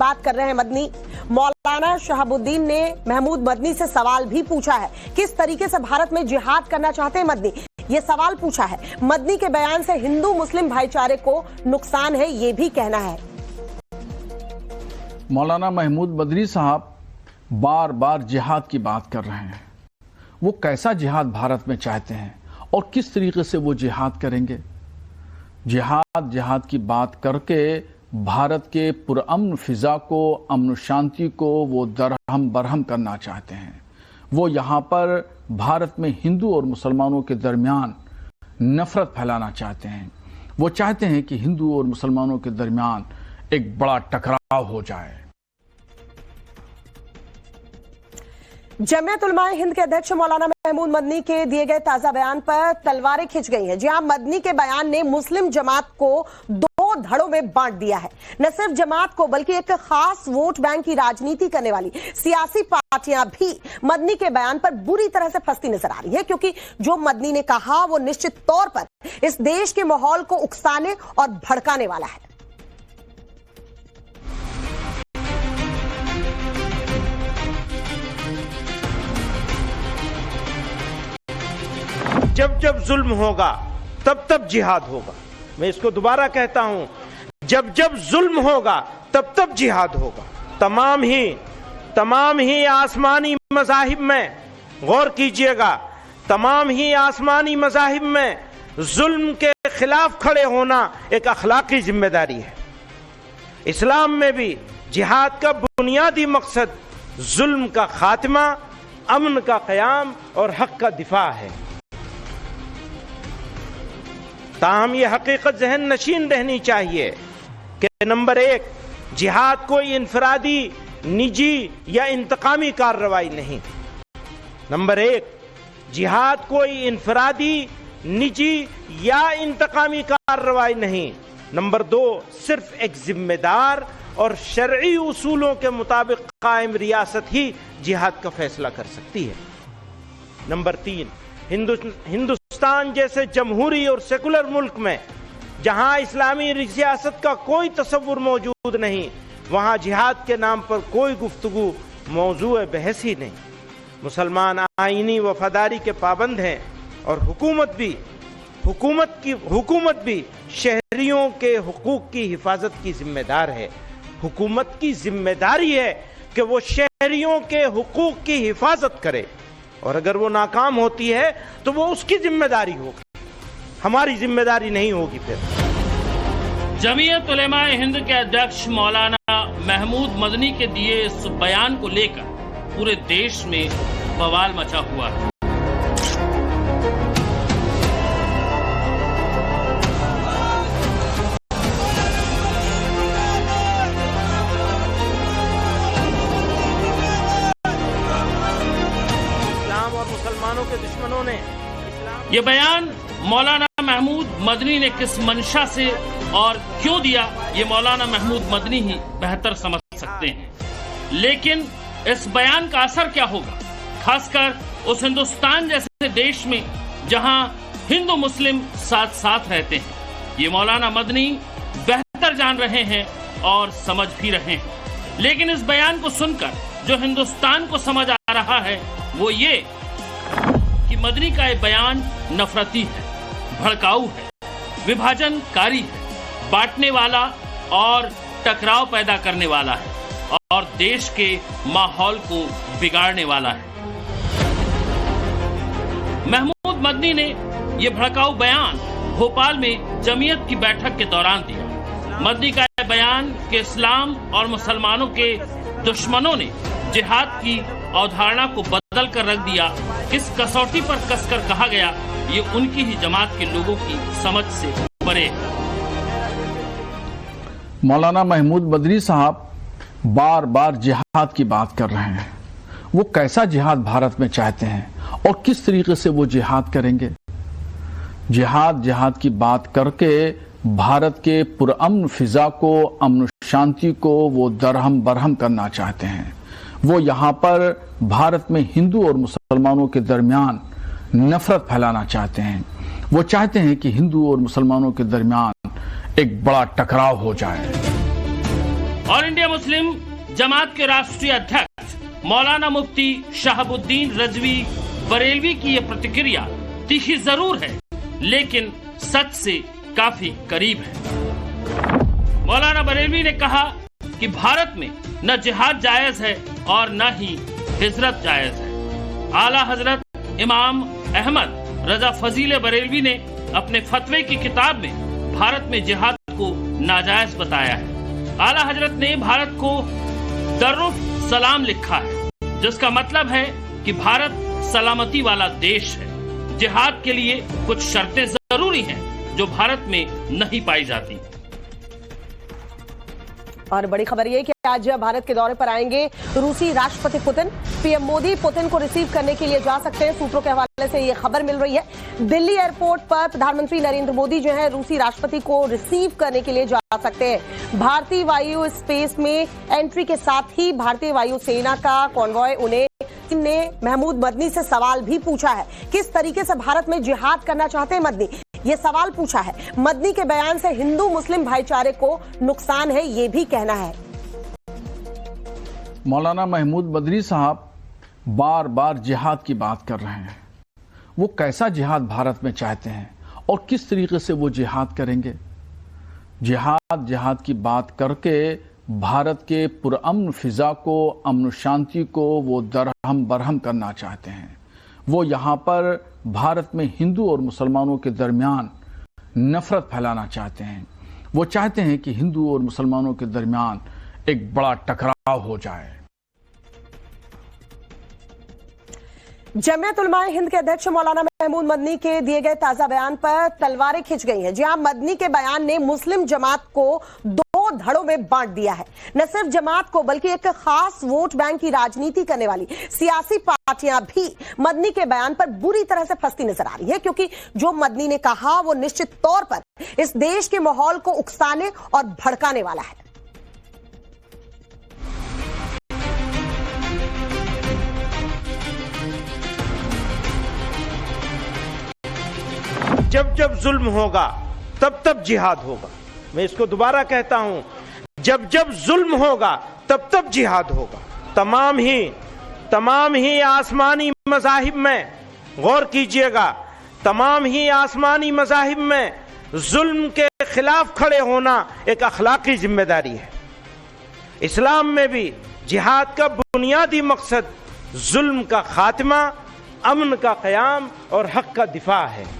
बात कर रहे हैं मदनी। मौलाना शहाबुद्दीन ने महमूद मदनी से सवाल भी पूछा है, किस तरीके से भारत में जिहाद करना चाहते हैं मदनी, ये सवाल पूछा है। मदनी के बयान से हिंदू मुस्लिम भाईचारे को नुकसान है, ये भी कहना है। मौलाना महमूद मदनी साहब बार बार जिहाद की बात कर रहे हैं। वो कैसा जिहाद भारत में चाहते हैं और किस तरीके से वो जिहाद करेंगे। जिहाद की बात करके भारत के पुरअमन फिजा को, अमन शांति को वो दरहम बरहम करना चाहते हैं। वो यहाँ पर भारत में हिंदू और मुसलमानों के दरमियान नफरत फैलाना चाहते हैं। वो चाहते हैं कि हिंदू और मुसलमानों के दरमियान एक बड़ा टकराव हो जाए। जमीयत उलमाए हिंद के अध्यक्ष मौलाना महमूद मदनी के दिए गए ताजा बयान पर तलवारें खिंच गई हैं। जी हां, मदनी के बयान ने मुस्लिम जमात को दो धड़ों में बांट दिया है। न सिर्फ जमात को बल्कि एक खास वोट बैंक की राजनीति करने वाली सियासी पार्टियां भी मदनी के बयान पर बुरी तरह से फंसती नजर आ रही है, क्योंकि जो मदनी ने कहा वो निश्चित तौर पर इस देश के माहौल को उकसाने और भड़काने वाला है। जब जब जुल्म होगा तब तब जिहाद होगा। मैं इसको दोबारा कहता हूं, जब जब जुल्म होगा तब तब जिहाद होगा। तमाम ही आसमानी मज़ाहिब में गौर कीजिएगा, तमाम ही आसमानी मज़ाहिब में जुल्म के खिलाफ खड़े होना एक अखलाकी जिम्मेदारी है। इस्लाम में भी जिहाद का बुनियादी मकसद जुल्म का खात्मा, अमन का क़याम और हक का दिफा है। ताहम ये हकीकत जहन नशीन रहनी चाहिए कि नंबर 1, जिहाद कोई इनफरादी, निजी या इंतकामी कार्रवाई नहीं। नंबर 1, जिहाद कोई इनफरादी, निजी या इंतकामी कार्रवाई नहीं। नंबर 2, सिर्फ एक जिम्मेदार और शरई उसूलों के मुताबिक कायम रियासत ही जिहाद का फैसला कर सकती है। नंबर 3, हिंदुस्तान जैसे जमहूरी और सेकुलर मुल्क में जहां इस्लामी रियासत का कोई तसव्वुर मौजूद नहीं, वहां जिहाद के नाम पर कोई गुफ्तगू मौजूए बहस ही नहीं। मुसलमान आईनी वफादारी के पाबंद हैं और हुकूमत भी शहरियों के हुकूक की हिफाजत की जिम्मेदार है। हुकूमत की जिम्मेदारी है कि वो शहरियों के हुकूक की हिफाजत करे, और अगर वो नाकाम होती है तो वो उसकी जिम्मेदारी होगी, हमारी जिम्मेदारी नहीं होगी। फिर जमीयत उलेमाए हिंद के अध्यक्ष मौलाना महमूद मदनी के दिए इस बयान को लेकर पूरे देश में बवाल मचा हुआ है। के दुश्मनों ने ये बयान मौलाना महमूद मदनी ने किस मंशा से और क्यों दिया, ये मौलाना महमूद मदनी ही बेहतर समझ सकते हैं। लेकिन इस बयान का असर क्या होगा, खासकर उस हिंदुस्तान जैसे देश में जहां हिंदू मुस्लिम साथ साथ रहते हैं, ये मौलाना मदनी बेहतर जान रहे हैं और समझ भी रहे हैं। लेकिन इस बयान को सुनकर जो हिंदुस्तान को समझ आ रहा है वो ये कि मदनी का ये बयान नफरती है, भड़काऊ है, विभाजनकारी है, बांटने वाला और टकराव पैदा करने वाला है और देश के माहौल को बिगाड़ने वाला है। महमूद मदनी ने ये भड़काऊ बयान भोपाल में जमीयत की बैठक के दौरान दिया। मदनी का यह बयान कि इस्लाम और मुसलमानों के दुश्मनों ने जिहाद की अवधारणा को बदल कर रख दिया, किस कसौटी पर कसकर कहा गया, ये उनकी ही जमात के लोगों की समझ से परे है। मौलाना महमूद मदनी साहब बार बार जिहाद की बात कर रहे हैं। वो कैसा जिहाद भारत में चाहते हैं और किस तरीके से वो जिहाद करेंगे। जिहाद की बात करके भारत के पुरअमन फिजा को, अमन शांति को वो दरहम बरहम करना चाहते हैं। वो यहाँ पर भारत में हिंदू और मुसलमानों के दरमियान नफरत फैलाना चाहते हैं। वो चाहते हैं कि हिंदू और मुसलमानों के दरमियान एक बड़ा टकराव हो जाए। ऑल इंडिया मुस्लिम जमात के राष्ट्रीय अध्यक्ष मौलाना मुफ्ती शहाबुद्दीन रजवी बरेलवी की ये प्रतिक्रिया तीखी जरूर है, लेकिन सच से काफी करीब है। मौलाना बरेलवी ने कहा कि भारत में न जिहाद जायज है और न ही हिजरत जायज है। आला हजरत इमाम अहमद रजा फजील बरेलवी ने अपने फतवे की किताब में भारत में जिहाद को नाजायज बताया है। आला हजरत ने भारत को दर्रुफ सलाम लिखा है, जिसका मतलब है कि भारत सलामती वाला देश है। जिहाद के लिए कुछ शर्तें जरूरी हैं जो भारत में नहीं पाई जाती। और बड़ी खबर ये कि आज भारत के दौरे पर आएंगे रूसी राष्ट्रपति पुतिन। पीएम मोदी पुतिन को रिसीव करने के लिए जा सकते हैं, सूत्रों के हवाले से ये खबर मिल रही है। दिल्ली एयरपोर्ट पर प्रधानमंत्री नरेंद्र मोदी जो है रूसी राष्ट्रपति को रिसीव करने के लिए जा सकते हैं। भारतीय वायु स्पेस में एंट्री के साथ ही भारतीय वायु सेना का कॉन्वॉय उन्हें ने महमूद मदनी से सवाल भी पूछा है, किस तरीके से भारत में जिहाद करना चाहते हैं मदनी, ये सवाल पूछा है। मदनी के बयान से हिंदू मुस्लिम भाईचारे को नुकसान है, ये भी कहना है। मौलाना महमूद मदनी साहब बार बार जिहाद की बात कर रहे हैं। वो कैसा जिहाद भारत में चाहते हैं और किस तरीके से वो जिहाद करेंगे। जिहाद की बात करके भारत के पुरअमन फिजा को, अमन शांति को वो दरहम बरहम करना चाहते हैं। वो यहाँ पर भारत में हिंदू और मुसलमानों के दरमियान नफरत फैलाना चाहते हैं। वो चाहते हैं कि हिंदू और मुसलमानों के दरमियान एक बड़ा टकराव हो जाए। जमीयत उलमाए हिंद के अध्यक्ष मौलाना महमूद मदनी के दिए गए ताजा बयान पर तलवारें खिंच गई हैं। जी हां, मदनी के बयान ने मुस्लिम जमात को दो धड़ों में बांट दिया है। न सिर्फ जमात को बल्कि एक खास वोट बैंक की राजनीति करने वाली सियासी पार्टियां भी मदनी के बयान पर बुरी तरह से फंसती नजर आ रही है, क्योंकि जो मदनी ने कहा वो निश्चित तौर पर इस देश के माहौल को उकसाने और भड़काने वाला है। जब जब जुल्म होगा तब तब जिहाद होगा। मैं इसको दोबारा कहता हूं, जब जब जुल्म होगा तब तब जिहाद होगा। तमाम ही आसमानी मज़ाहिब में गौर कीजिएगा, तमाम ही आसमानी मज़ाहिब में जुल्म के खिलाफ खड़े होना एक अखलाकी जिम्मेदारी है। इस्लाम में भी जिहाद का बुनियादी मकसद जुल्म का खात्मा, अमन का क़याम और हक का दिफा है।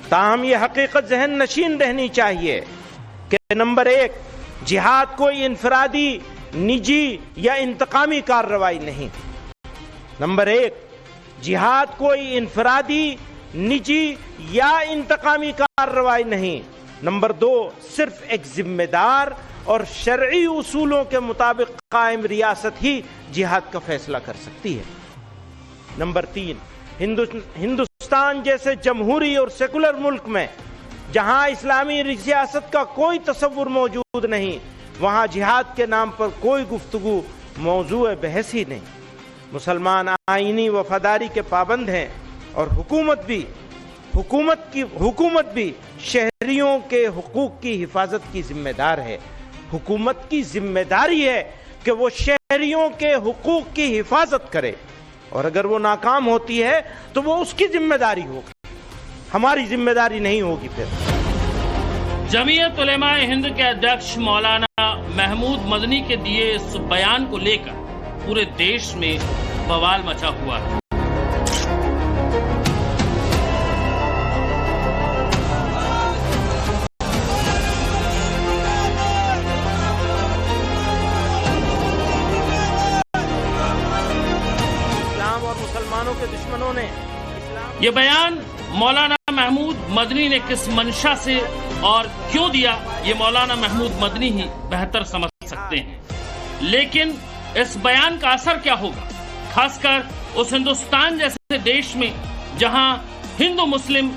ताहम ये हकीकत ज़हन नशीन रहनी चाहिए कि नंबर 1, जिहाद कोई इनफरादी, निजी या इंतकामी कार्रवाई नहीं। नंबर 1, जिहाद कोई इनफरादी, निजी या इंतकामी कार्रवाई नहीं। नंबर 2, सिर्फ एक जिम्मेदार और शरई उसूलों के मुताबिक कायम रियासत ही जिहाद का फैसला कर सकती है। नंबर 3, हिंदुस्तान जैसे जमहूरी और सेकुलर मुल्क में जहां इस्लामी रियासत का कोई तसव्वुर मौजूद नहीं, वहां जिहाद के नाम पर कोई गुफ्तगू मौजूए बहस ही नहीं। मुसलमान आईनी वफादारी के पाबंद हैं और हुकूमत भी शहरियों के हुकूक की हिफाजत की जिम्मेदार है। हुकूमत की जिम्मेदारी है कि वो शहरियों के हुकूक की हिफाजत करे, और अगर वो नाकाम होती है तो वो उसकी जिम्मेदारी होगी, हमारी जिम्मेदारी नहीं होगी। फिर जमीयत उलेमाए हिंद के अध्यक्ष मौलाना महमूद मदनी के दिए इस बयान को लेकर पूरे देश में बवाल मचा हुआ है। के दुश्मनों ने ये बयान मौलाना महमूद मदनी ने किस मंशा से और क्यों दिया, ये मौलाना महमूद मदनी ही बेहतर समझ सकते हैं। लेकिन इस बयान का असर क्या होगा, खासकर उस हिंदुस्तान जैसे देश में जहां हिंदू मुस्लिम